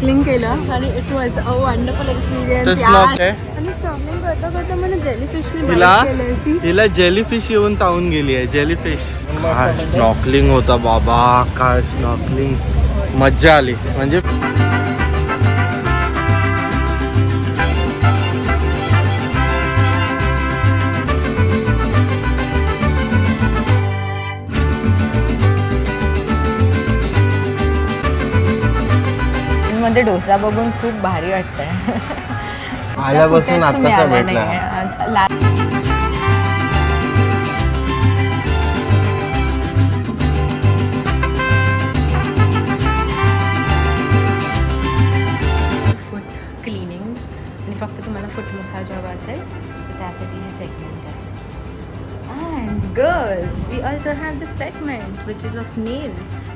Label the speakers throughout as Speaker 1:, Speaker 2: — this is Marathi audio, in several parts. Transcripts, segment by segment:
Speaker 1: स्नॉर्कलिंग केलं आणि it was a wonderful experience आणि स्नॉर्कलिंग करता करता मला जेलीफिशने
Speaker 2: हिला जेलीफिश येऊन चावून गेली आहे. जेलीफिश स्नॉर्कलिंग होता बाबा, काय स्नॉर्कलिंग, मज्जा आली. म्हणजे
Speaker 1: मध्ये डोसा बघून खूप भारी वाटतंय.
Speaker 2: आल्यापासून आताचा भेटला.
Speaker 1: फूट क्लिनिंग आणि फक्त तुम्हाला फूट मसाज हवा असेल तर त्यासाठी हे सेगमेंट आहे. And girls we also have this segment which is of nails.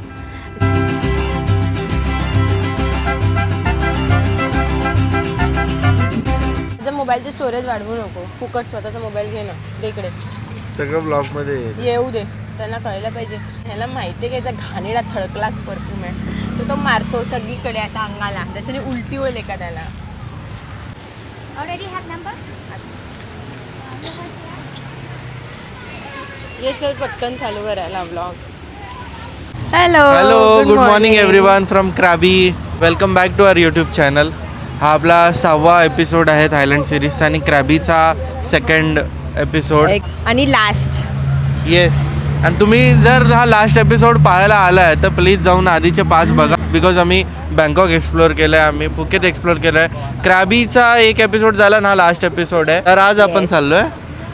Speaker 1: मोबाईलचे स्टोरेज वाढवू नको, फुकट स्वतःचा मोबाईल घे ना, दे इकडे.
Speaker 2: सगळं ब्लॉग मध्ये
Speaker 1: येऊ दे, त्यांना कळलं पाहिजे. ह्याला माहिती आहे की याचा घाणेरडा थर्ड क्लास परफ्यूम आहे, तो मारतो सगळीकडे असा अंगाला, त्याच्याने उलटी होईल एका त्याला.
Speaker 3: Already have number?
Speaker 1: ये चल पटकन चालू करायला vlog. Hello
Speaker 2: good morning everyone from Krabi. Welcome back to our YouTube channel. हा आपला 6वा एपिसोड आहे थायलंड सिरीजचा आणि क्रॅबीचा 2nd एपिसोड
Speaker 1: आणि लास्ट.
Speaker 2: येस. आणि तुम्ही जर हा लास्ट एपिसोड पाहायला आलाय तर प्लीज जाऊन आधीचे 5 बघा. बिकॉज आम्ही बँकॉक एक्सप्लोअर केलं आहे, आम्ही फुकेत एक्सप्लोअर केलं आहे. क्रॅबीचा 1 एपिसोड झाला ना, हा लास्ट एपिसोड आहे. तर आज आपण चाललोय,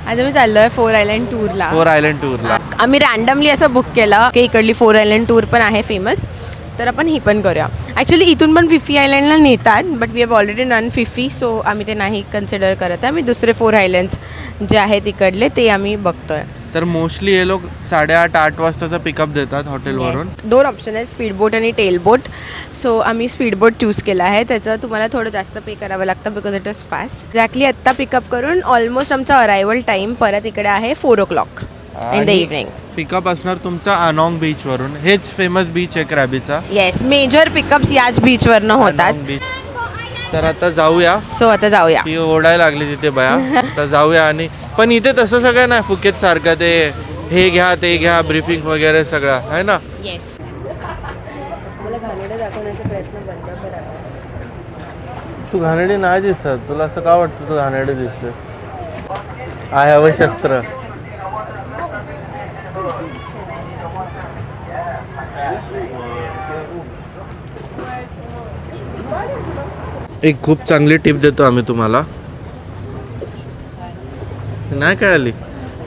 Speaker 1: आज आम्ही चाललोय 4 आयलंड टूरला.
Speaker 2: 4 आयलंड टूरला
Speaker 1: आम्ही रँडमली असं बुक केलं की इकडली 4 आयलंड टूर पण आहे फेमस, तर आपण ही पण करूया. ॲक्च्युली इथून पण फिफी आयलँडला नेतात, but we have already run Phi Phi, so आम्ही ते नाही कन्सिडर करत आहे. आम्ही दुसरे 4 आयलँड्स जे आहेत इकडले ते आम्ही बघतोय.
Speaker 2: तर मोस्टली हे लोक 8:30-8 वाजताचा पिकअप देतात हॉटेलवरून.
Speaker 1: 2 ऑप्शन आहेत, स्पीड बोट आणि टेल बोट. सो आम्ही स्पीड बोट चूज केला आहे. त्याचं तुम्हाला थोडं जास्त पे करावं लागतं because it is fast. Exactly आत्ता पिकअप करून ऑलमोस्ट आमचा अरायवल टाईम परत इकडे आहे 4 o'clock in the evening.
Speaker 2: Pickup असणार तुमचा अनॉंग बीच वरून. हेच फेमस बीच आहे क्रॅबीचा.
Speaker 1: येस, मेजर पिकअप्स याच बीचवरनं होतात.
Speaker 2: तर आता जाऊया.
Speaker 1: सो आता जाऊया.
Speaker 2: ती ओढायला लागली तिथे बया. आता जाऊया. आणि पण इथे तसं सगळं नाही फुकेत सारखं, ते हे घ्या ते घ्या ब्रीफिंग वगैरे सगळं आहे ना.
Speaker 1: येस. मला घाणेरडं दाखवण्याचा प्रयत्न बंद करावा.
Speaker 2: तू घाणेरडी नाही दिसत. तुला असं का वाटतं तू घाणेरडी दिसते? आय हॅव अ शस्त्र. एक खूप चांगली टिप देतो आम्ही तुम्हाला. नाही कळाली?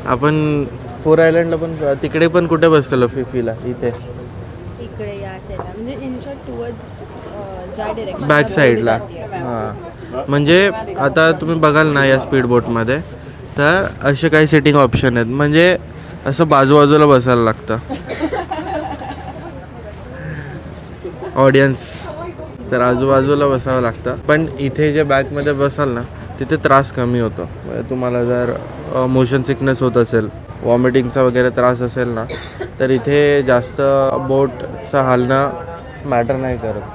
Speaker 2: आपण 4 आयलंडला पण तिकडे पण कुठे बसलेलो फिफीला? इथे
Speaker 1: इकडे या साईडला, म्हणजे इन शॉर्ट टुवर्ड्स ज्या डायरेक्शन
Speaker 2: बॅक साईडला. हां, म्हणजे आता तुम्ही बघाल ना या स्पीड बोटमध्ये तर असे काही सिटिंग ऑप्शन आहेत. म्हणजे असं बाजूबाजूला बसायला लागतं ऑडियन्स, तर आजूबाजूला बसावं लागतं. पण इथे जे बॅकमध्ये बसाल ना तिथे त्रास कमी होतो. तुम्हाला जर मोशन सिकनेस होत असेल, वॉमिटिंगचा वगैरे त्रास असेल ना, तर इथे जास्त बोटचं हालणं मॅटर नाही करत.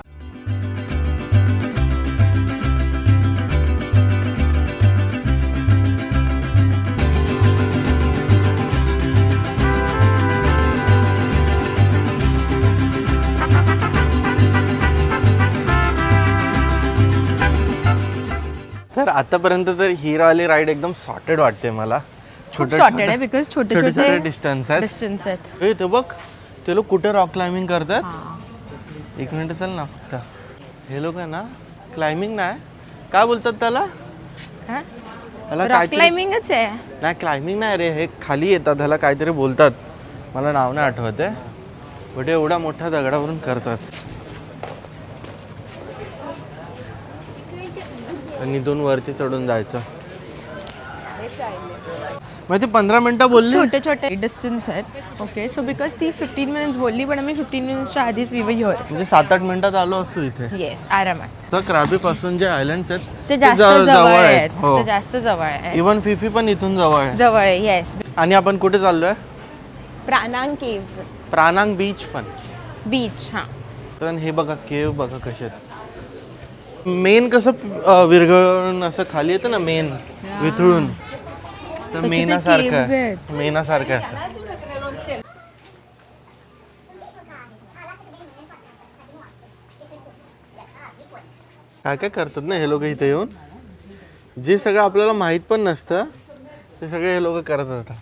Speaker 2: तर आतापर्यंत तर ही वाली राईड एकदम सॉर्टेड वाटते मला.
Speaker 1: सॉर्टेड आहे बिकॉज छोटे छोटे
Speaker 2: डिस्टन्स
Speaker 1: आहेत.
Speaker 2: ते बघ, ते लोक कुठे रॉक क्लाइम्बिंग करतात. 1 मिनिट चल ना फक्त. हे लोक आहे ना क्लाइम्बिंग नाही, काय बोलतात त्याला?
Speaker 1: रॉक क्लाइम्बिंगच आहे.
Speaker 2: नाही, क्लाइम्बिंग नाही रे, हे खाली येतात, ह्याला काहीतरी बोलतात, मला नाव नाही आठवत आहे. बट एवढा मोठ्या दगडावरून करतात आणि इथून वरती चढून जायचं. मग ते 15 मिनिटं बोलली.
Speaker 1: छोटे छोटे डिस्टन्स आहेत. ओके, सो बिकॉज ती 15 मिनिट्स बोलली, पण आम्ही 15 मिनिट्सच्या आधीच वी वर हिअर.
Speaker 2: म्हणजे 7-8 मिनिटात आलो असतो इथे.
Speaker 1: येस, आरामात.
Speaker 2: तर क्रॅबी पासून जे आयलंड्स आहेत
Speaker 1: ते जास्त जवळ आहेत. ते जास्त जवळ आहे.
Speaker 2: इवन फिफी पण इथून जवळ आहे.
Speaker 1: जवळ आहे. येस.
Speaker 2: आणि आपण कुठे चाललोय?
Speaker 1: प्रानांग केव्स.
Speaker 2: प्रानांग बीच पण
Speaker 1: बीच. हां,
Speaker 2: तर हे बघा, केव बघा कसे आहेत. मेन कसं विरघळून असं खाली येतं ना, मेन विथळून, तर
Speaker 1: त्याचे ते
Speaker 2: मेनासारखं
Speaker 1: caves
Speaker 2: आहे.
Speaker 1: आहेत.
Speaker 2: मेनासारखं आहे असं. काय काय करतात ना हे लोक इथे येऊन, जे सगळं आपल्याला माहित पण नसतं ते सगळे हे लोक करत राहतात.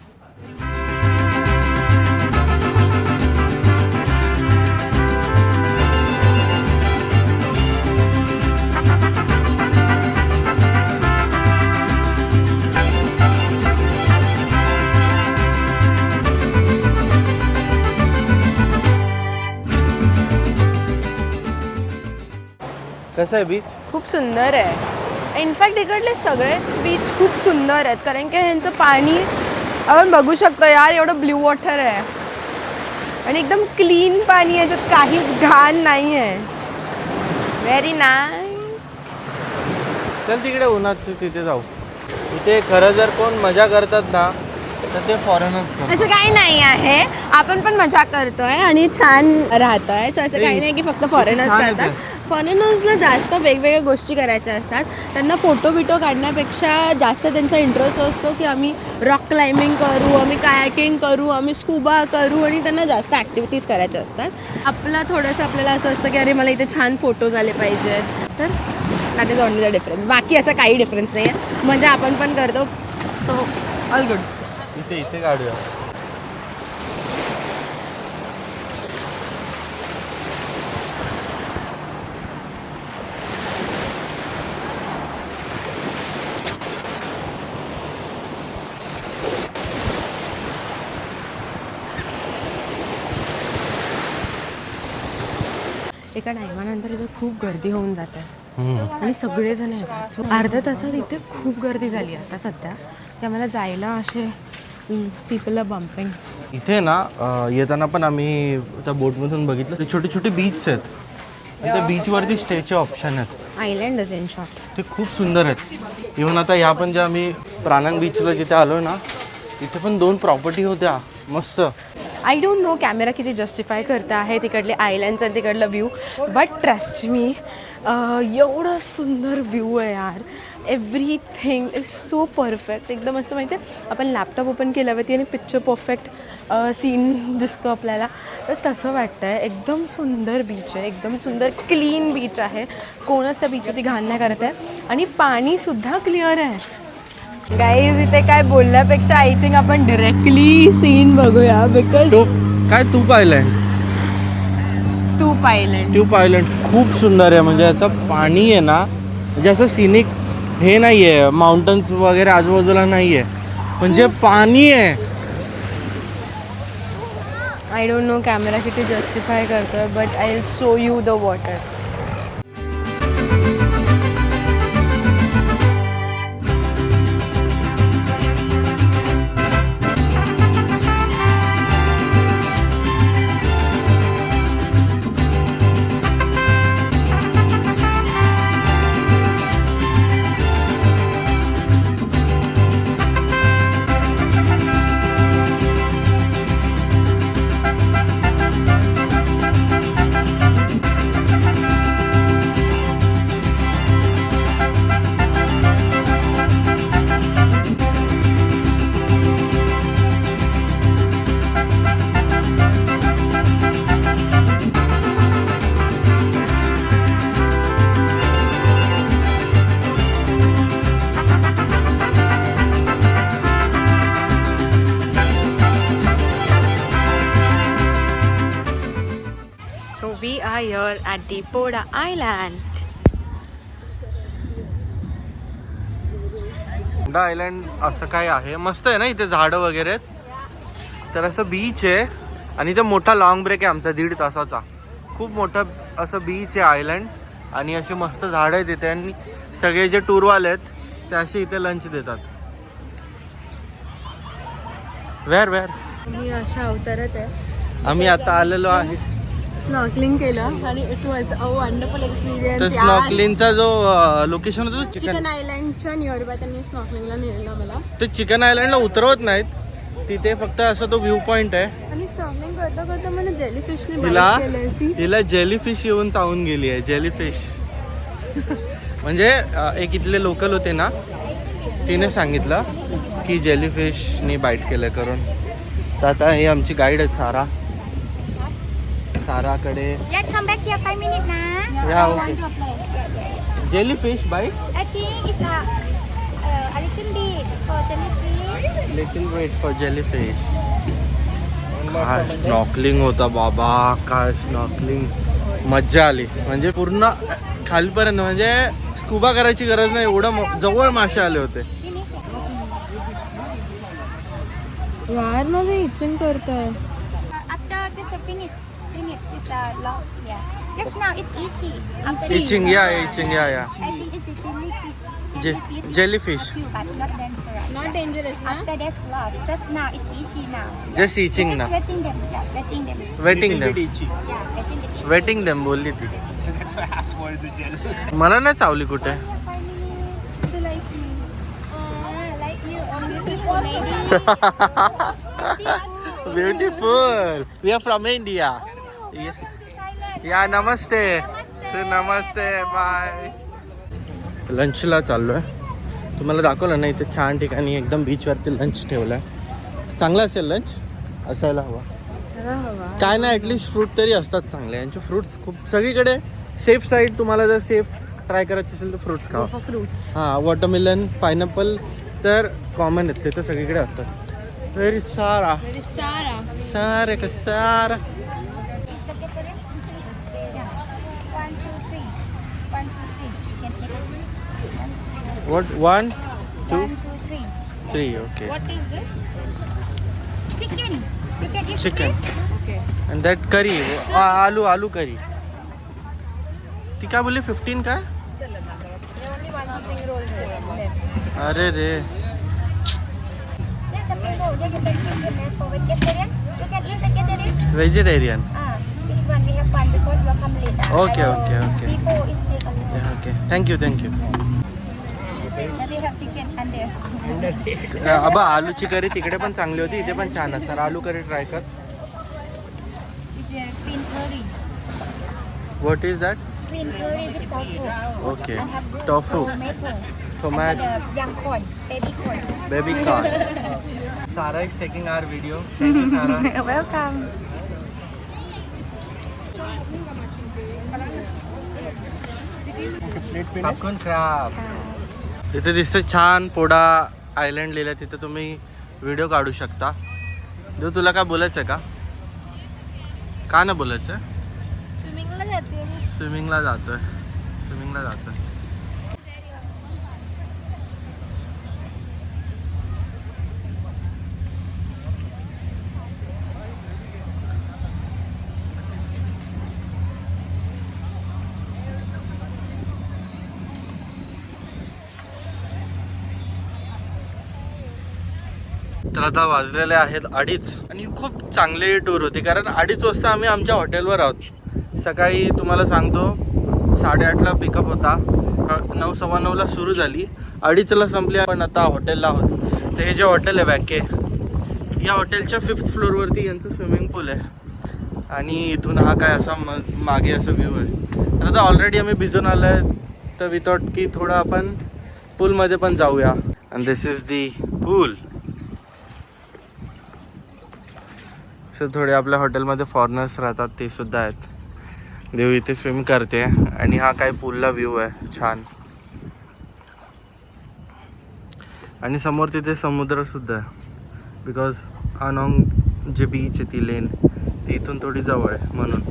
Speaker 2: कसं आहे बीच?
Speaker 1: खूप सुंदर आहे. इनफॅक्ट इकडले सगळेच बीच खूप सुंदर आहेत, कारण की ह्यांचं पाणी आपण बघू शकतो यार, एवढं ब्ल्यू वॉटर आहे आणि एकदम क्लीन पाणी आहे, ज्यात काही घाण नाही आहे. Very nice.
Speaker 2: चल तिकडे उन्हात तिथे जाऊ. इथे खरं जर कोण मजा करतात ना तर ते फॉरेनर्स.
Speaker 1: असं काही नाही आहे, आपण पण मजा करतोय आणि छान राहतोय. सो असं काही नाही की फक्त फॉरेनर्स
Speaker 2: छान
Speaker 1: करतात.
Speaker 2: येतं.
Speaker 1: फॉरेनर्सला जास्त वेगवेगळ्या गोष्टी करायच्या असतात. त्यांना फोटो बिटो काढण्यापेक्षा जास्त त्यांचा इंटरेस्ट असतो की आम्ही रॉक क्लाइम्बिंग करू, आम्ही कायाकिंग करू, आम्ही स्कुबा करू, आणि त्यांना जास्त ॲक्टिव्हिटीज करायच्या असतात. आपला थोडंसं आपल्याला असं असतं की अरे मला इथे छान फोटोज आले पाहिजेत. तर that is only the difference. बाकी असं काही डिफरन्स नाही आहे, म्हणजे आपण पण करतो. So all good.
Speaker 2: इथे इथे काढूया.
Speaker 1: एका टायमानंतर इथे खूप गर्दी होऊन जाते आणि सगळेजण येतात. सो अर्ध्या तासात इथे खूप गर्दी झाली आहे आता सध्या, की आम्हाला जायला असे पीपल बम्पिंग.
Speaker 2: इथे ना येताना पण आम्ही त्या बोटमधून बघितलं, ते छोटे छोटे बीच आहेत. त्या बीचवरती स्टेचे ऑप्शन आहेत.
Speaker 1: Island is in short.
Speaker 2: ते खूप सुंदर आहेत. इव्हन आता या पण ज्या आम्ही प्राणंग बीचला जिथे आलो ना, तिथे पण 2 प्रॉपर्टी होत्या मस्त.
Speaker 1: आय डोंट नो कॅमेरा किती जस्टिफाय करता आहे तिकडले आयलँड्स आणि तिकडलं व्ह्यू, बट ट्रस्ट मी एवढं सुंदर व्ह्यू आहे यार. Everything is so perfect. एकदम असं माहिती आहे, आपण लॅपटॉप ओपन केल्यावरती आणि पिक्चर परफेक्ट सीन दिसतो आपल्याला, तर तसं वाटतं आहे. एकदम सुंदर बीच आहे, एकदम सुंदर क्लीन बीच आहे. कोणच त्या बीचवरती घाण नाही करत आहे आणि पाणीसुद्धा क्लिअर आहे. गाईज इथे काय बोलण्यापेक्षा आय थिंक आपण डिरेक्टली सीन बघूया, बिकॉज
Speaker 2: तूप आयलँड.
Speaker 1: टूप आयलँड.
Speaker 2: ट्यूब आयलंड खूप सुंदर आहे. म्हणजे याचं पाणी आहे ना, म्हणजे असं सिनिक हे नाही आहे, माउंटन्स वगैरे आजूबाजूला नाही आहे, म्हणजे पाणी आहे.
Speaker 1: आय डोंट नो कॅमेरा किती जस्टिफाय करतोय, but I will show you the water. So we are here at Deepora Island.
Speaker 2: Honda island असं काय आहे, मस्त आहे ना. इथे झाडं वगैरे आहेत, तर असं बीच आहे आणि इथे मोठा लॉंग ब्रेक आहे आमचा 1.5 तासाचा. खूप मोठं असं बीच आहे आयलँड आणि अशी मस्त झाडं आहेत इथे. आणि सगळे जे टूरवाले आहेत ते असे इथे लंच देतात. वेअर
Speaker 1: मी अशा अवतारात आहे.
Speaker 2: आम्ही आता आलेलो आहे.
Speaker 1: स्नॉर्कलिंग केलं आणि इट वॉज अ वंडरफुल
Speaker 2: तर
Speaker 1: एक्सपिरियन्स.
Speaker 2: स्नॉकलिंगचा जो लोकेशन होतं ते
Speaker 1: चिकन आयलँडच्या नियर बाय त्यांनी स्नॉर्कलिंगला नेलेलं मला.
Speaker 2: ते चिकन आयलँडला उतरवत नाहीत, तिथे फक्त असं तो व्ह्यू पॉइंट आहे.
Speaker 1: आणि स्नॉर्कलिंग करता करता मला जेलीफिशने
Speaker 2: हिला
Speaker 1: बाईट केलं.
Speaker 2: हिला जेलीफिश येऊन चावून गेली आहे. जेलीफिश म्हणजे एक इथले लोकल होते ना, तिने सांगितलं की जेलीफिशनी बाईट केलं करून. तर आता ही आमची गाईड आहे सारा. साराकडे
Speaker 3: Let's come back here 5 minutes na.
Speaker 2: Yeah,
Speaker 3: I
Speaker 2: okay.
Speaker 3: want to apply.
Speaker 2: Jellyfish bite.
Speaker 3: I think it's a little bit for jellyfish.
Speaker 2: Little wet for jellyfish. काय स्नॉकलिंग होता बाबा, काय स्नॉकलिंग. मज्जा आली. म्हणजे पूर्ण खालपर्यंत, म्हणजे स्कुबा करायची गरज नाही, एवढं जवळ मासे आले होते.
Speaker 1: यार माझं इचिंग करतंय.
Speaker 3: After this finish, it's lost. Yeah. Just now it's itchy. After
Speaker 2: itching या इचिंग या
Speaker 3: I think it's a jellyfish.
Speaker 2: Jellyfish.
Speaker 3: Cute, but not dangerous.
Speaker 1: Not dangerous ना.
Speaker 3: After that's lost. Just now it's itchy now.
Speaker 2: Just itching
Speaker 3: Just
Speaker 2: ना.
Speaker 3: wetting them. Yeah, wetting them.
Speaker 2: Wetting them.
Speaker 3: Yeah, wetting it is.
Speaker 2: Wetting them बोलली ती. मला नाही चावली कुठे.
Speaker 3: Do like me. Like you, only beautiful lady.
Speaker 2: Beautiful. We are from India.
Speaker 3: Welcome to Thailand.
Speaker 2: या नमस्ते. नमस्ते बाय. लंचला चाललो आहे. तुम्हाला दाखवलं ना, इथे छान ठिकाणी एकदम बीचवरती लंच ठेवलं आहे. चांगलं असेल लंच, असायला हवा. काय नाही, ॲटलिस्ट फ्रूट तरी असतात चांगले. यांचे फ्रूट्स खूप सगळीकडे सेफ साईड. तुम्हाला जर सेफ ट्राय करायचं असेल तर फ्रूट्स खावा.
Speaker 1: फ्रुट्स.
Speaker 2: हां, वॉटरमेलन, पायनॅपल तर कॉमन आहेत, ते तर सगळीकडे असतात. व्हेरी सारा सारे का सारा.
Speaker 3: Is the different? Yeah. 1, 2, 3. 1, 2, 3. You can take it.
Speaker 2: What 1 2
Speaker 3: 1, 2, 3.
Speaker 2: 3 okay.
Speaker 1: What is this?
Speaker 3: Chicken. You can eat
Speaker 2: chicken
Speaker 3: it.
Speaker 1: Okay.
Speaker 2: And that curry. Aloo curry. ती काय बोलली 15 काय?
Speaker 1: Only one spring roll left.
Speaker 2: अरे रे.
Speaker 3: There's a people. There you can eat them for vegetarian. You can eat vegetarian.
Speaker 2: Vegetarian.
Speaker 3: This one we have fun because we come late.
Speaker 2: Okay, okay, okay.
Speaker 3: People it take a lot.
Speaker 2: Okay thank you.
Speaker 3: Now we have chicken and there.
Speaker 2: अबा आलूची करी तिकडे पण चांगली होती, इथे पण छान असणार. आलू करी ट्राय कर.
Speaker 3: This is green curry.
Speaker 2: What is that?
Speaker 3: Green curry with tofu.
Speaker 2: Okay.
Speaker 3: I have
Speaker 2: Tofu.
Speaker 3: Tomato. And the young corn, baby corn.
Speaker 2: Baby corn. Sara is taking our video. Thank you Sara.
Speaker 3: Welcome.
Speaker 2: Popcorn crab. तिथे दिसतं छान पोडा आयलंड लिहिलं, तिथे तुम्ही व्हिडिओ काढू शकता. देव तुला काय बोलायचं आहे का नाही बोलायचं?
Speaker 3: Swimmingला जाते मी.
Speaker 2: स्विमिंगला जातोय. तर आता वाजलेले आहेत 2:30 आणि खूप चांगली टूर होती, कारण 2:30 वाजता आम्ही आमच्या हॉटेलवर आहोत. सकाळी तुम्हाला सांगतो 8:30ला पिकअप होता, 9, 9:15ला सुरू झाली, 2:30ला संपली. पण आता हॉटेलला आहोत. तर हे जे हॉटेल आहे बॅके, या हॉटेलच्या 5th फ्लोअरवरती यांचं स्विमिंग पूल आहे आणि इथून हा काय असा मागे असा व्ह्यू आहे. तर आता ऑलरेडी आम्ही भिजून आलो आहे, तर वी थॉट की थोडं आपण पूलमध्ये पण जाऊया. And this is the pool. So थोडे आपल्या हॉटेलमध्ये फॉरेनर्स राहतात, ते सुद्धा आहेत. देव इथे स्विम करते आणि हा काय पूलला व्ह्यू आहे छान. आणि समोर तिथे समुद्र सुद्धा आहे, बिकॉज अनॉंग जे बीच आहे ती लेन ती इथून थोडी जवळ आहे म्हणून.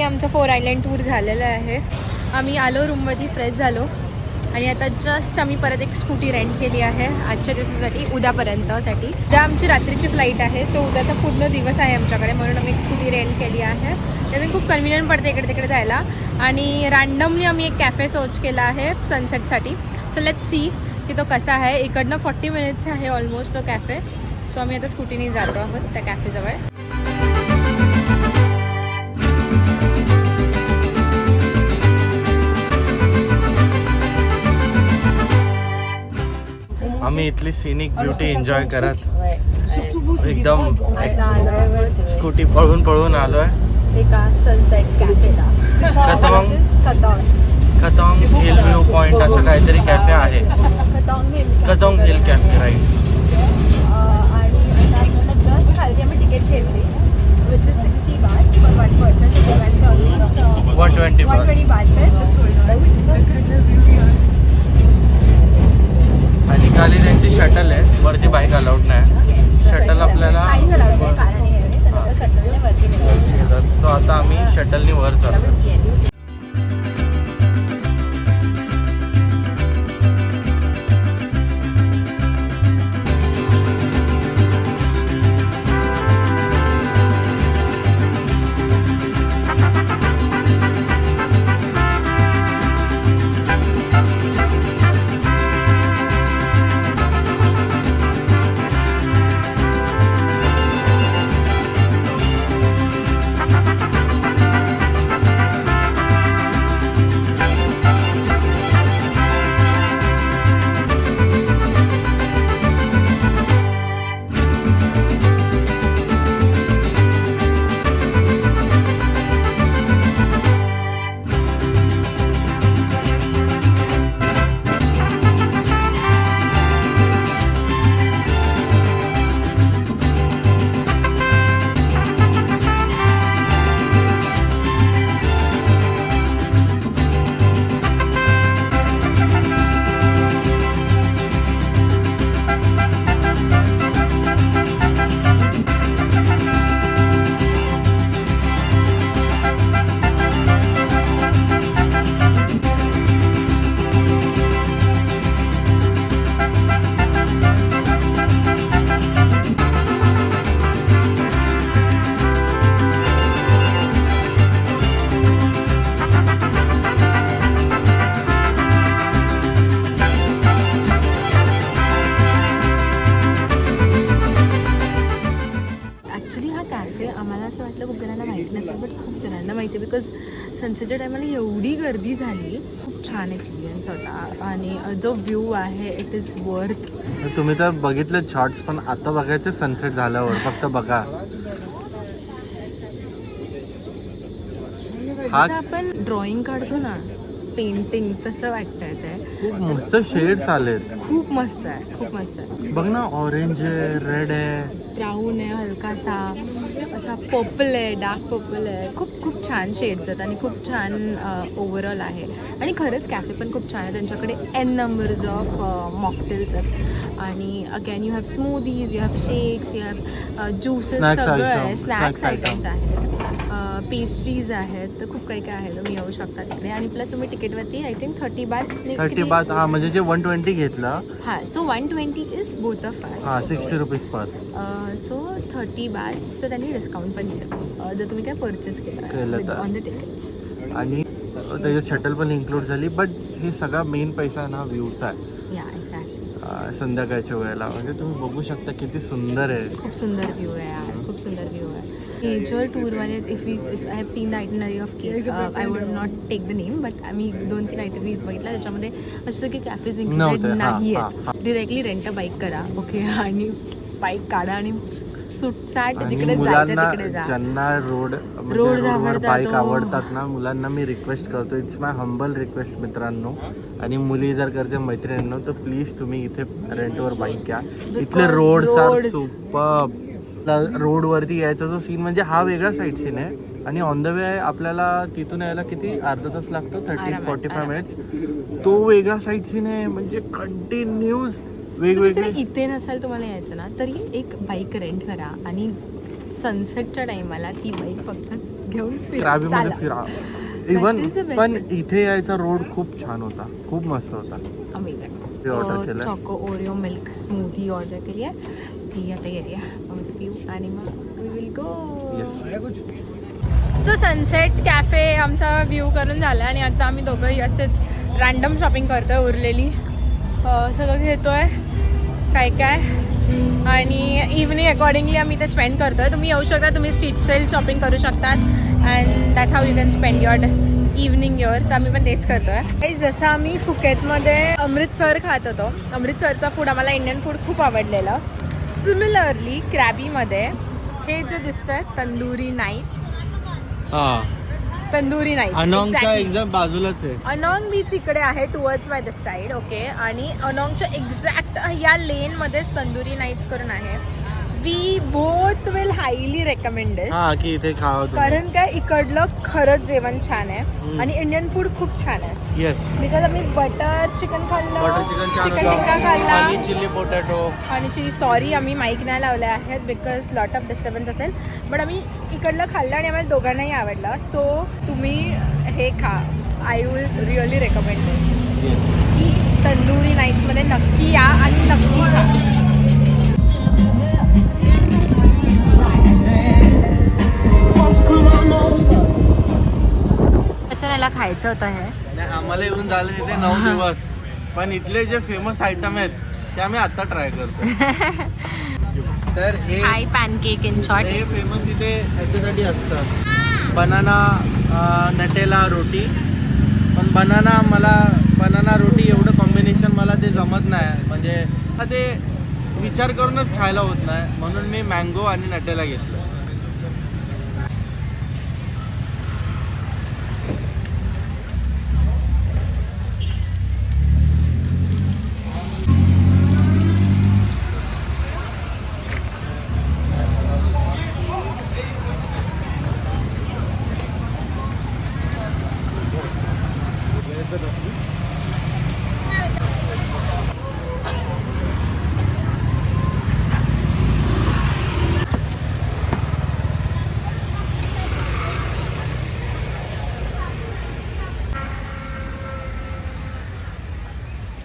Speaker 1: आमचा 4 आयलंड टूर झालेला आहे. आम्ही आलो रूममध्ये, फ्रेश झालो आणि आता जस्ट आम्ही परत एक स्कूटी रेंट केली आहे आजच्या दिवसासाठी, उद्यापर्यंतसाठी. उद्या आमची रात्रीची फ्लाईट आहे, सो उद्याचा पूर्ण दिवस आहे आमच्याकडे, म्हणून आम्ही एक स्कूटी रेंट केली आहे. त्यातून खूप कन्व्हिनियंट पडते इकडे तिकडे जायला. आणि रँडमली आम्ही एक कॅफे सर्च केला आहे सनसेटसाठी. सो लेट्स सी की तो कसा आहे. इकडनं 40 मिनिट्स आहे ऑलमोस्ट तो कॅफे. सो आम्ही आता स्कूटीने जातो आहोत त्या कॅफेजवळ.
Speaker 2: आम्ही इथली सिनिक ब्युटी एन्जॉय करत एकदम स्कूटी पळून आलो आहे.
Speaker 1: एका सनसेट कॅफेला.
Speaker 2: कतॉंग हिल व्ह्यू पॉइंट असं काहीतरी कॅफे आहे. कतॉंग हिल कॅफे राईट.
Speaker 1: आणि आता आपल्याला जस्ट खालची आम्ही तिकीट घेतली which is 60 baht for one person. दोघांचे ऑलमोस्ट
Speaker 2: 120 baht.
Speaker 1: 120 baht आहे. जस्ट होल्ड
Speaker 2: आणि खाली त्यांची शटल आहे, वरती बाईक अलाउड नाही. शटल आपल्याला
Speaker 1: काहीच अलाउड नाही कारण हे शटलने वरती नाही.
Speaker 2: तो आता आम्ही शटलनी वर चाललो.
Speaker 1: बिकॉज सनसेटच्या टायमाला एवढी गर्दी झाली. खूप छान एक्सपिरियन्स होता आणि जो व्ह्यू आहे इट इज वर्थ.
Speaker 2: तुम्ही तर बघितले शॉर्ट्स, पण आता बघायचे सनसेट झाल्यावर. फक्त बघा
Speaker 1: जसं आपण ड्रॉइंग काढतो ना, पेंटिंग, तसं वाटतंय ते.
Speaker 2: खूप मस्त शेड्स आलेत.
Speaker 1: खूप मस्त आहे, खूप मस्त आहे.
Speaker 2: बघ ना, ऑरेंज आहे, रेड आहे,
Speaker 1: ब्राऊन आहे, हलकासा असा पर्पल आहे, डार्क पर्पल आहे. खूप खूप छान शेड्स आहेत आणि खूप छान ओव्हरऑल आहे. आणि खरंच कॅफे पण खूप छान आहे. त्यांच्याकडे n नंबर्स ऑफ मॉकटेल्स आहेत आणि again you have smoothies, you have shakes, you have juices, सगळं आहे. स्नॅक्स आयटम्स आहेत, पेस्ट्रीज आहेत, तर खूप काही काय आहे. तुम्ही येऊ शकता तिकडे. आणि प्लस तुम्ही तिकीटवरती आय थिंक 30 baht.
Speaker 2: हा, म्हणजे जे 120 घेतलं.
Speaker 1: हां, so 120 is both of us.
Speaker 2: हां, 60 रुपीज पर.
Speaker 1: सो 30 bahts त्यांनी डिस्काउंट पण दिलं जर तुम्ही काय परचेस केलं ऑन द तिकीट्स.
Speaker 2: आणि त्याच्यात शटल पण इन्क्लूड झाली. बट हे सगळा मेन पैसा आहे ना व्ह्यूचा आहे.
Speaker 1: या एक्झॅक्टली.
Speaker 2: संध्याकाळच्या वेळेला म्हणजे तुम्ही बघू शकता किती सुंदर आहे.
Speaker 1: खूप सुंदर व्ह्यू आहे यार, खूप सुंदर व्ह्यू आहे. नेचर टूरवाले if I have seen the itinerary of cake, I would not take the name, but आम्ही 2-3 आयटनरीज बघितल्या त्याच्यामध्ये असं की कॅफेज इन्क्लुडेड नाही आहेत. डिरेक्टली रेंट अ बाईक करा, ओके, आणि बाईक काढा आणि सुटसाट जिकडे जायचं तिकडे जा.
Speaker 2: ज्यांना रोडवर बाईक आवडतात ना, मुलांना मी रिक्वेस्ट करतो, इट्स माय हंबल रिक्वेस्ट मित्रांनो, आणि मुली जर करते मैत्रिणींनो, तर प्लीज तुम्ही इथे रेंटवर बाईक घ्या. इथले रोड्स आर सुपर्ब. रोडवरती यायचा जो सीन म्हणजे हा वेगळा साईड सीन आहे. आणि ऑन द वे आपल्याला तिथून यायला किती अर्धा तास लागतो, 30-45 मिनिट्स. तो वेगळा साईड सीन आहे, म्हणजे कंटिन्यूस वेगवेगळे.
Speaker 1: इथे नसाल तुम्हाला यायचं ना, तरी एक बाईक रेंट करा आणि सनसेटच्या टाइमाला ती बाईक फक्त घेऊन
Speaker 2: क्राबीमध्ये फिरा. इवन पण इथे यायचा रोड खूप छान होता, खूप मस्त होता.
Speaker 1: अमेझिंग.
Speaker 2: ऑर्डर केलं
Speaker 1: choco Oreo milk smoothie order केली आहे. ती आता येते मग ती पिऊ आणि मग we will go.
Speaker 2: Yes.
Speaker 1: So sunset cafe आमचा व्ह्यू करून झाला आणि आता आम्ही दोघंही असेच रँडम शॉपिंग करतोय. उरलेली सगळं घेतोय काय काय आणि इव्हनिंग अकॉर्डिंगली आम्ही ते स्पेंड करतोय. तुम्ही येऊ शकता, तुम्ही स्ट्रीट सेल शॉपिंग करू शकतात and that how you can spend your evening your. तर आम्ही पण तेच करतोय. जसं आम्ही फुकेतमध्ये अमृतसर खात होतो, अमृतसरचा फूड आम्हाला इंडियन फूड खूप आवडलेलं. सिमिलरली क्रॅबीमध्ये हे जे दिसतंय तंदुरी नाईट्स,
Speaker 2: हा
Speaker 1: तंदुरी नाईट्स.
Speaker 2: अनॉंगच्या एक्झॅक्ट बाजूलाच आहे.
Speaker 1: अनॉंग बीच इकडे आहे towards by this side. Okay, आणि अनॉंगच्या एक्झॅक्ट या लेनमध्येच तंदुरी नाईट्स करून आहे. We both will highly recommend this.
Speaker 2: हा की इथे खावं तुम्ही.
Speaker 1: कारण काय इकडलं खरंच जेवण छान आहे आणि इंडियन फूड खूप छान आहे.
Speaker 2: येस,
Speaker 1: बिकॉज आम्ही बटर चिकन खाल्लं,
Speaker 2: बटर चिकन छान
Speaker 1: चिकन टिक्का खाल्ला
Speaker 2: आणि चिली पोटॅटो.
Speaker 1: आणि चिली. सॉरी आम्ही माईक नाही लावले आहेत बिकॉज लॉट ऑफ डिस्टर्बन्स असेल, बट आम्ही इकडलं खाल्लं आणि आम्हाला दोघांनाही आवडलं. सो तुम्ही हे खा. आय विल रिअली रेकमेंड दिस की तंदुरी नाईट्समध्ये नक्की या आणि नक्की खा. कशाला खायचं होतं हे?
Speaker 2: नाही, आम्हाला येऊन झालं तिथे 9 दिवस, पण इथले जे फेमस आयटम आहेत ते आम्ही आता ट्राय करतो. तर हे
Speaker 1: हाय पॅनकेक इन शॉर्ट.
Speaker 2: हे फेमस इथे ह्याच्यासाठी असतं, बनाना नटेला रोटी. पण बनाना रोटी एवढं कॉम्बिनेशन मला ते जमत नाही, म्हणजे ते विचार करूनच खायला होत नाही, म्हणून मी मँगो आणि नटेला घेतलं.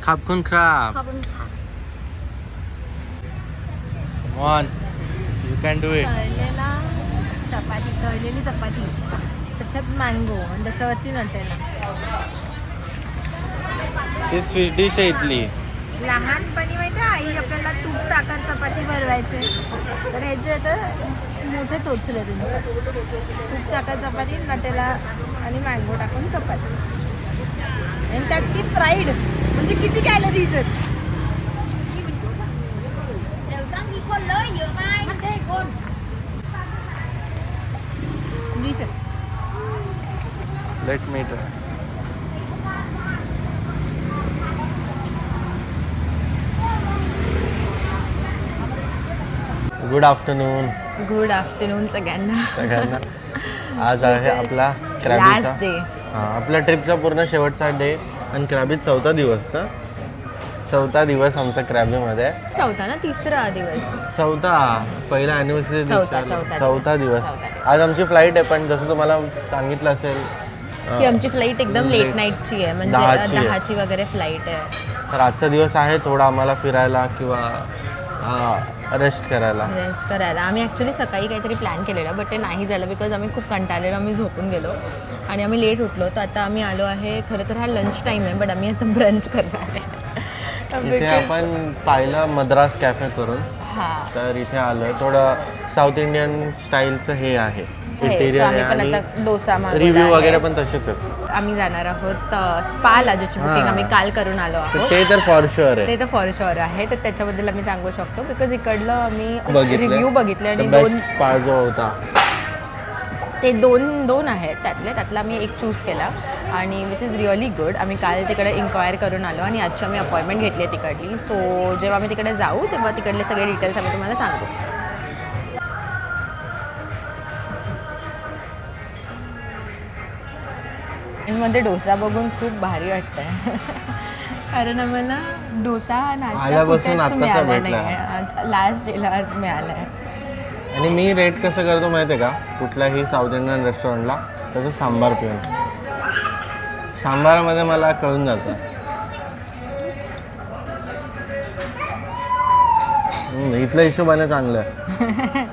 Speaker 2: खापकून crab. Come on, you can do it.
Speaker 1: तळलेली चपाती, त्याच्यात मँगो आणि त्याच्यावरती नटेला.
Speaker 2: ही स्वीट डिश आहे इथली.
Speaker 1: लहानपणी माहिती आई आपल्याला तूप साखर चपाती बनवायचे, तर ह्याचे तर मोठे चोचले त्यांचे. तूप साखर चपाती, नटेला आणि मँगो टाकून चपाती, आणि त्यात ती फ्राईड. म्हणजे किती कॅलरीज आहेत.
Speaker 2: Let me try. Good afternoon.
Speaker 1: Good afternoon सगळ्यांना.
Speaker 2: सगळ्यांना. आज आहे आपला क्रॅबीचा
Speaker 1: लास्ट डे.
Speaker 2: आपल्या ट्रिपचा पूर्ण शेवटचा डे आणि क्रॅबीत 4था दिवस ना. 4था दिवस आमचा क्रॅबीमध्ये.
Speaker 1: चौथा ना, तिसरा दिवस.
Speaker 2: 4था पहिला अॅनिव्हर्सरी.
Speaker 1: चौथा
Speaker 2: दिवस. आज आमची फ्लाईट आहे, पण जसं तुम्हाला सांगितलं असेल
Speaker 1: की आमची फ्लाईट एकदम लेट नाईटची आहे, म्हणजे 10ची वगैरे फ्लाईट आहे.
Speaker 2: तर आजचा दिवस आहे थोडा आम्हाला फिरायला किंवा रेस्ट करायला.
Speaker 1: आम्ही ॲक्च्युली सकाळी काहीतरी प्लॅन केलेलं, बट ते नाही झालं बिकॉज आम्ही खूप कंटाळलेलो. आम्ही झोपून गेलो आणि आम्ही लेट उठलो. तर आता आम्ही आलो आहे. खरं तर हा लंच टाईम आहे, बट आम्ही आता ब्रंच करणार आहे.
Speaker 2: इथे आपण पाहिलं मद्रास कॅफे करून.
Speaker 1: हां,
Speaker 2: तर इथे आलं. थोडं साऊथ इंडियन स्टाईलचं हे आहे इंटेरियर
Speaker 1: आम्ही पण आता डोसा मागवला
Speaker 2: रिव्ह्यू
Speaker 1: आहे.
Speaker 2: वगैरे पण तसेच आहेत.
Speaker 1: आम्ही जाणार आहोत स्पाला, ज्याची बुकिंग आम्ही काल करून आलो
Speaker 2: तर
Speaker 1: आहोत.
Speaker 2: ते तर फॉर शुअर आहे.
Speaker 1: ते तर फॉर शुअर आहे. तर त्याच्याबद्दल आम्ही सांगू शकतो बिकॉज इकडलं आम्ही
Speaker 2: बघितलंय.
Speaker 1: रिव्ह्यू बघितले आणि
Speaker 2: बेस्ट स्पा जो होता
Speaker 1: ते दोन आहेत त्यातला आम्ही एक चूज केला आणि विच इज रिअली गुड. आम्ही काल तिकडे इन्क्वायर करून आलो आणि आजची आम्ही अपॉइंटमेंट घेतली आहे तिकडली. सो जेव्हा आम्ही तिकडे जाऊ तेव्हा तिकडले सगळे डिटेल्स आम्ही तुम्हाला सांगू. मध्ये डोसा बघून खूप भारी वाटतंय कारण आम्हाला डोसा नाश्ता कुठेच मिळाला नाही. लास्ट डेला आज मिळाला आहे.
Speaker 2: आणि मी रेट कसं करतो माहिती आहे का, कुठल्याही साऊथ इंडियन रेस्टॉरंटला त्याचं सांबार पिऊन. सांबारामध्ये मला कळून जातं इथल्या हिशोबाने चांगलं आहे.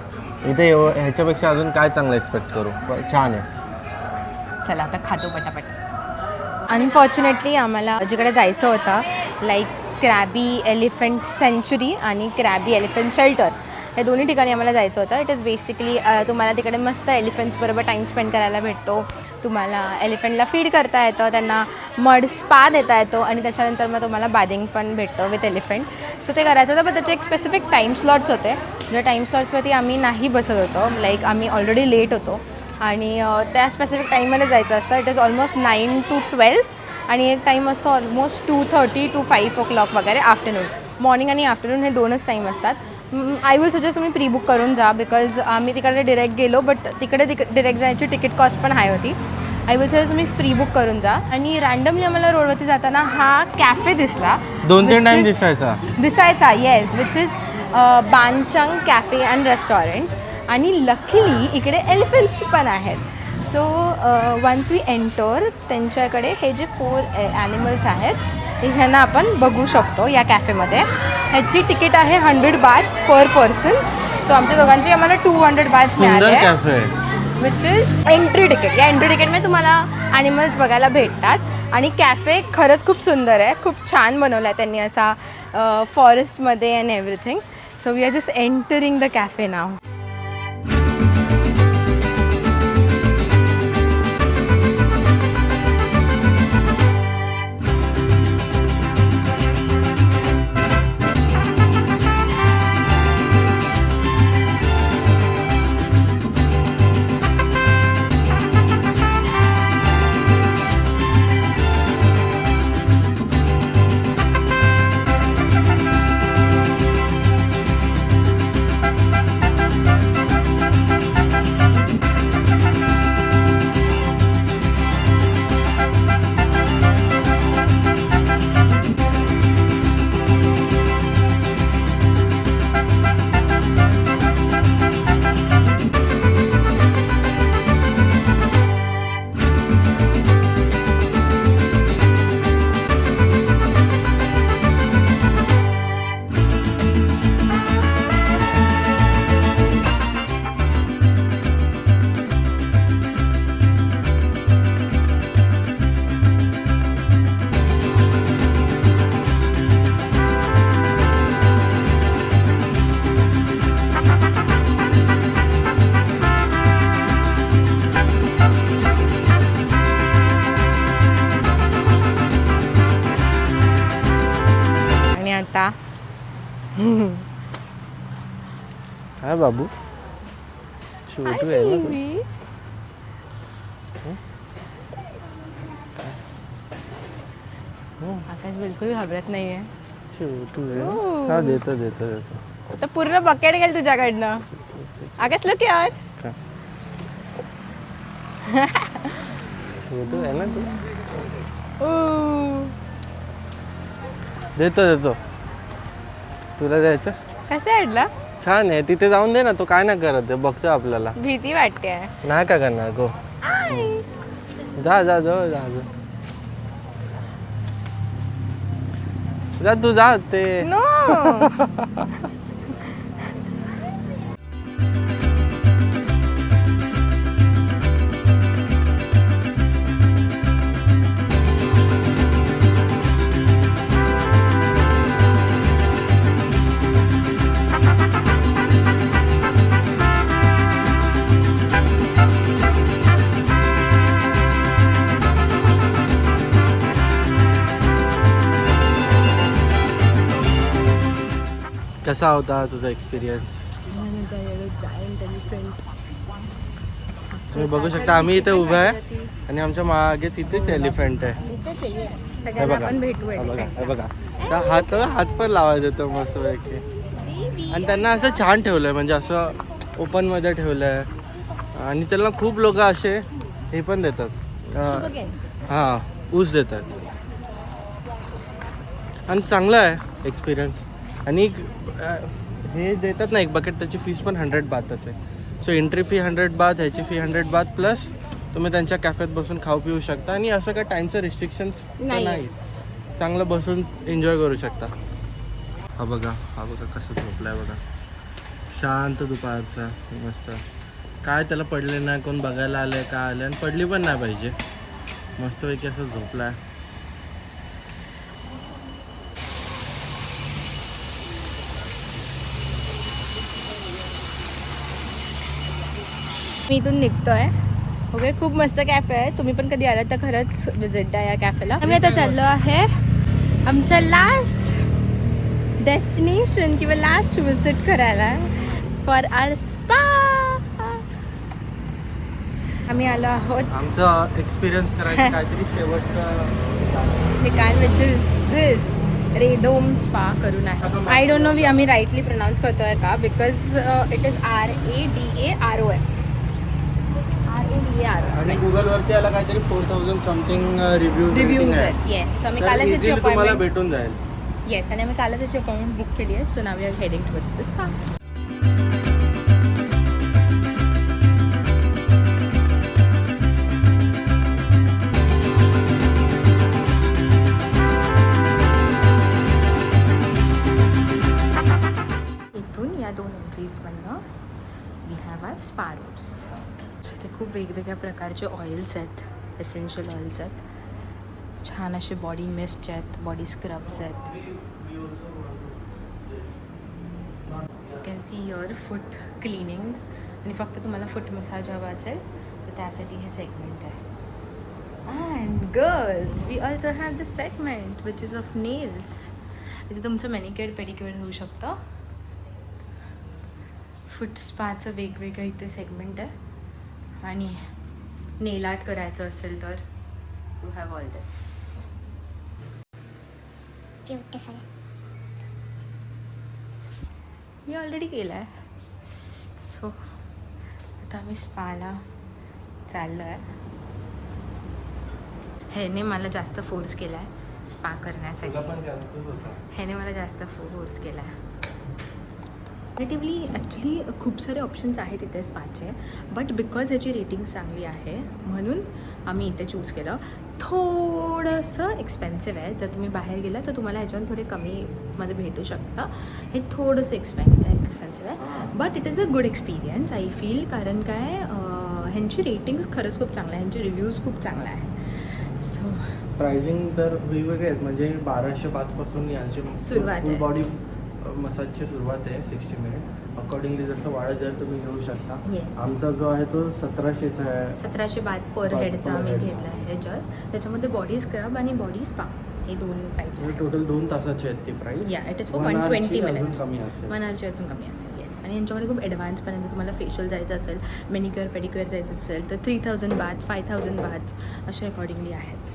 Speaker 2: इथे ह्याच्यापेक्षा अजून काय चांगलं एक्सपेक्ट करू. छान आहे.
Speaker 1: चला आता खातो पटापट. अनफॉर्च्युनेटली आम्हाला जिकडे जायचं होतं लाईक क्रॅबी एलिफंट सेंच्युरी आणि क्रॅबी एलिफंट शेल्टर, हे दोन्ही ठिकाणी आम्हाला जायचं होतं. इट इज बेसिकली तुम्हाला तिकडे मस्त एलिफंट्सबरोबर टाईम स्पेंड करायला भेटतो. तुम्हाला एलिफंटला फीड करता येतं, त्यांना मड स्पा देता येतो आणि त्याच्यानंतर मग तुम्हाला बादिंग पण भेटतं विथ एलिफंट. सो ते करायचं होतं, पण त्याचे एक स्पेसिफिक टाईम स्लॉट्स होते. ज्या टाईम स्लॉट्सवरती आम्ही नाही बसत होतो. लाईक आम्ही ऑलरेडी लेट होतो आणि त्या स्पेसिफिक टाईममध्ये जायचं असतं. इट इज ऑलमोस्ट 9 to 12 आणि एक टाईम असतो ऑलमोस्ट 2:30 to 5 o'clock वगैरे आफ्टरनून. मॉर्निंग आणि आफ्टरनून हे 2च टाईम असतात. आय विल सजेस्ट तुम्ही प्री बुक करून जा बिकॉज आम्ही तिकडे डिरेक्ट गेलो बट तिकडे डिरेक्ट जायची तिकीट कॉस्ट पण हाय होती. आय विल सजेस्ट तुम्ही फ्री बुक करून जा. आणि रँडमली आम्हाला रोडवरती जाताना हा कॅफे दिसला.
Speaker 2: 2-3 टाइम
Speaker 1: दिसायचा yes which is Banchang cafe and restaurant. आणि लकीली इकडे एलिफंट्स पण आहेत. सो वन्स वी एंटर त्यांच्याकडे हे जे 4 ॲनिमल्स आहेत ह्यांना आपण बघू शकतो या कॅफेमध्ये. ह्याची तिकीट आहे 100 baht पर पर्सन. सो आमच्या दोघांची आम्हाला 200 baht मिळाले
Speaker 2: cafe
Speaker 1: which is entry ticket. या एंट्री तिकीटमध्ये तुम्हाला ॲनिमल्स बघायला भेटतात. आणि कॅफे खरंच खूप सुंदर आहे. खूप छान बनवला आहे त्यांनी असा फॉरेस्टमध्ये and everything. So we are just entering the cafe now.
Speaker 2: काय बाबू छोटू आहे ना.
Speaker 1: आकाश बिलकुल घाबरत नाहीये.
Speaker 2: छोटू आहे. हा देतो देतो देतो.
Speaker 1: तर पूर्ण बकेट गेल तुझ्याकडनं. आकाश लोक यार
Speaker 2: छोटू आहे ना तू. देतो देतो. तुला द्यायचं.
Speaker 1: कसं वाटलं.
Speaker 2: छान आहे. तिथे जाऊन दे ना. तो काय नाही करत आहे. बघतो आपल्याला.
Speaker 1: भीती वाटते.
Speaker 2: नाही का करणार. गो जा जा जा जा जा तू जा. ते
Speaker 1: नो
Speaker 2: कसा होता तुझा एक्सपिरियन्स. तुम्ही बघू शकता आम्ही इथे उभा आहे आणि आमच्या मागे तिथेच एलिफंट आहे. हे बघा हे बघा हे बघा. त्या हात पण लावायचा येतो मस्त पैकी. आणि त्यांना असं छान ठेवलं आहे म्हणजे असं ओपनमध्ये ठेवलं आहे. आणि त्यांना खूप लोक असे हे पण देतात. हां ऊस देतात. आणि चांगलं आहे एक्सपिरियन्स. आणि हे देतात ना एक बकेट त्याची फीस पण 100 bahtच आहे. सो एंट्री फी 100 baht ह्याची फी 100 baht प्लस तुम्ही त्यांच्या कॅफेत बसून खाऊ पिऊ शकता. आणि असं काय टाईमचं रिस्ट्रिक्शन्स नाही. चांगलं बसून एन्जॉय करू शकता. हा बघा कसं झोपला आहे बघा. शांत दुपारचा मस्त. काय त्याला पडले नाही. कोण बघायला आलं आहे का आलं. आणि पडली पण नाही पाहिजे. मस्तपैकी असं झोपला आहे.
Speaker 1: मी इथून निघतोय. ओके खूप मस्त कॅफे आहे. तुम्ही पण कधी आलात तर खरंच विजिट द्या या कॅफेला. आम्ही आता चाललो आहे आमच्या लास्ट डेस्टिनेशन किंवा लास्ट विजिट करायला फॉर आवर स्पा. आम्ही आलो आहोत
Speaker 2: आमचा एक्सपिरियन्स करायचं काहीतरी शेवटचं
Speaker 1: ठिकाण which is this radome spa करून आहे. आय डोंट नो आम्ही राईटली प्रोनाऊन्स करतोय का, बिकॉज इट इज RADARO आहे. RADARO
Speaker 2: आणि गुगलवरती याला काहीतरी 4000 समथिंग
Speaker 1: रिव्ह्यूज आहेत. येस, आम्ही कालच याची
Speaker 2: तुम्हाला
Speaker 1: अपॉइंटमेंट
Speaker 2: भेटून जाईल.
Speaker 1: येस आणि आम्ही कालच याची अपॉइंटमेंट बुक केली आहे. So now we are heading towards the spa. इथून या 2 एंट्रीजमधनं we have our spa rooms. इथे खूप वेगवेगळ्या प्रकारचे ऑइल्स आहेत, एसेन्शियल ऑइल्स आहेत, छान असे बॉडी मिस्ट आहेत, बॉडी स्क्रब्स आहेत. You can see your foot cleaning. आणि फक्त तुम्हाला फूट मसाज हवा असेल तर त्यासाठी हे सेगमेंट आहे. And girls, we also have the segment which is of nails. इथे तुमचं मॅनिक्युअर पेडिक्युअर होऊ शकतं. फूट स्पाचं वेगवेगळं इथे सेगमेंट आहे. आणि नेल आर्ट करायचं असेल तर you have all this.
Speaker 3: Beautiful.
Speaker 1: Me already केलं आहे. सो आता आम्ही स्पाला चाललो आहे. ह्याने मला जास्त फोर्स केला आहे स्पा करण्यासाठी. ह्याने मला जास्त फोर्स केला आहे. रिलेटिवली ॲक्च्युली खूप सारे ऑप्शन्स आहेत इथे स्पाचे, बट बिकॉज याची रेटिंग चांगली आहे म्हणून आम्ही इथे चूज केलं. थोडंसं एक्सपेन्सिव्ह आहे. जर तुम्ही बाहेर गेला तर तुम्हाला ह्याच्यावर थोडे कमीमध्ये भेटू शकतं. हे थोडंसं एक्सपेन्सिव्ह आहे, but it is a good experience I feel. कारण काय, ह्यांची रेटिंग्स खरंच खूप चांगल्या आहे, ह्यांचे रिव्ह्यूज खूप चांगले आहे. सो
Speaker 2: प्राइसिंग तर वेगवेगळे आहेत. म्हणजे 1205 पासून यांची
Speaker 1: सुरुवात
Speaker 2: फुल
Speaker 1: आहे.
Speaker 2: बॉडी मसाजची सुरुवात आहे 60 मिनिट. अकॉर्डिंगली जसं वाढत जाईल तुम्ही घेऊ शकता.
Speaker 1: Yes.
Speaker 2: आमचा जो आहे तो 1700चा आहे.
Speaker 1: 1700 बात पर हेडचा आम्ही घेतला आहे जस्ट. त्याच्यामध्ये बॉडी स्क्रब आणि बॉडी स्पा हे 2 टाईप्स आहेत.
Speaker 2: टोटल 2 तासाचे आहेत ती प्राइस.
Speaker 1: या इट इज फॉर 120 मिनिट्स.
Speaker 2: कमी असेल.
Speaker 1: 1 hourची अजून कमी असेल. येस. आणि यांच्याकडे खूप ॲडव्हान्सपर्यंत तुम्हाला फेशियल जायचं असेल, मेनिक्युअर पेडिक्युअर जायचं असेल तर 3000 बाथ 5000 बाथ्स असे अकॉर्डिंगली आहेत.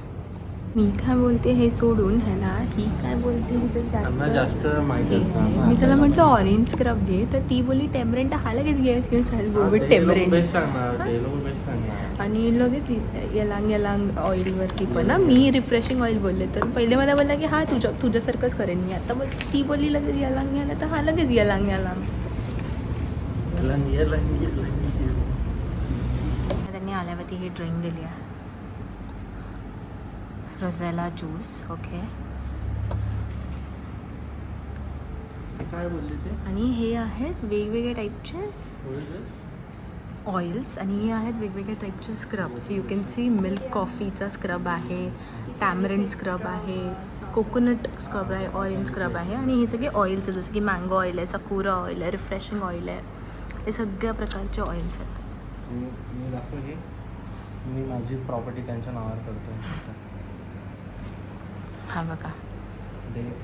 Speaker 1: मी काय बोलते हे सोडून ह्याला ही काय बोलते
Speaker 2: त्यांना जास्त माहिती
Speaker 1: हे
Speaker 2: असतं
Speaker 1: आहे.
Speaker 2: ना.
Speaker 1: मी त्याला म्हटलं ऑरेंज स्क्रब घे तर ती बोली टेमरेंट हा लगेच घे गो विथ टेमरेंट.
Speaker 2: बेस्ट सांगणार, ते लोक बेस्ट सांगणार.
Speaker 1: आणि लगेच यलांग ऑइलवरती पण ना मी रिफ्रेशिंग ऑइल बोलले तर पहिले मला बोलला की हा तुझ्यासारखंच करेन मी. आता बोल ती बोलली लगेच यलांग याला तर हा लगेच यलांग. त्यांनी आल्यावरती ही ड्रिंक दिली आहे, रोझेला ज्यूस. ओके.
Speaker 2: काय बोलले ते?
Speaker 1: आणि हे आहेत वेगवेगळ्या टाईपचे ऑइल्स आणि हे आहेत वेगवेगळ्या टाईपचे scrubs. You can see milk कॉफीचा स्क्रब आहे, टॅमरिंड स्क्रब आहे, कोकोनट स्क्रब आहे, ऑरेंज स्क्रब आहे. आणि हे सगळे ऑइल्स आहेत जसं की मँगो ऑइल आहे, सकुरा ऑइल आहे, रिफ्रेशिंग ऑइल आहे. हे सगळ्या प्रकारचे ऑइल्स आहेत.
Speaker 2: मी दाखव हे. मी माझी प्रॉपर्टी त्यांच्या नावावर करतो.
Speaker 1: हा बघा,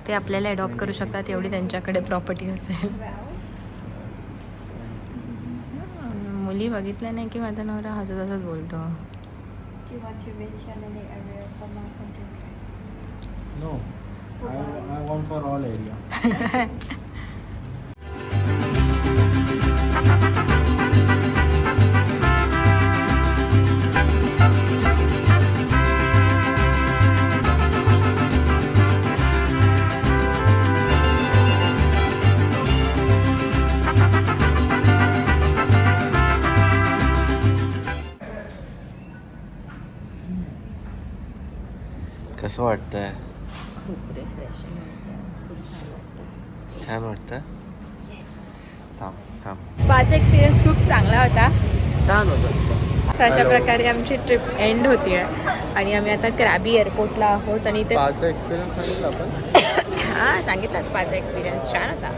Speaker 1: ते आपल्याला अडॉप्ट करू शकतात एवढी त्यांच्याकडे प्रॉपर्टी असेल. मुली बघितल्या नाही की माझा नवरा हसत हसत बोलतो.
Speaker 2: No, I want for all area. कसं वाटतंय?
Speaker 1: खूप रिफ्रेशिंग वाटतं, खूप छान वाटतं.
Speaker 2: छान वाटतं. थांब.
Speaker 1: स्पाचा एक्सपिरियन्स खूप चांगला होता.
Speaker 2: छान होतं.
Speaker 1: अशा प्रकारे आमची ट्रिप एंड होती आहे आणि आम्ही आता क्रॅबी एअरपोर्टला आहोत. आणि ते
Speaker 2: स्पाचा एक्सपिरियन्स सांगितलं आपण.
Speaker 1: हां सांगितलं, स्पाचा एक्सपिरियन्स छान होता.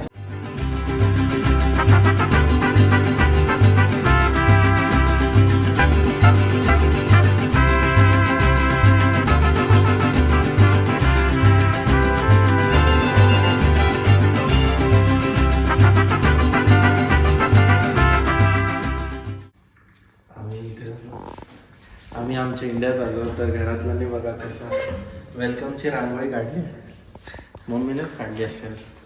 Speaker 2: आम्ही इकडे आम्ही आमच्या इंडियात आलो तर घरातल्यांनी बघा कसं वेलकमची रांगोळी काढली. मम्मीनेच काढली असेल.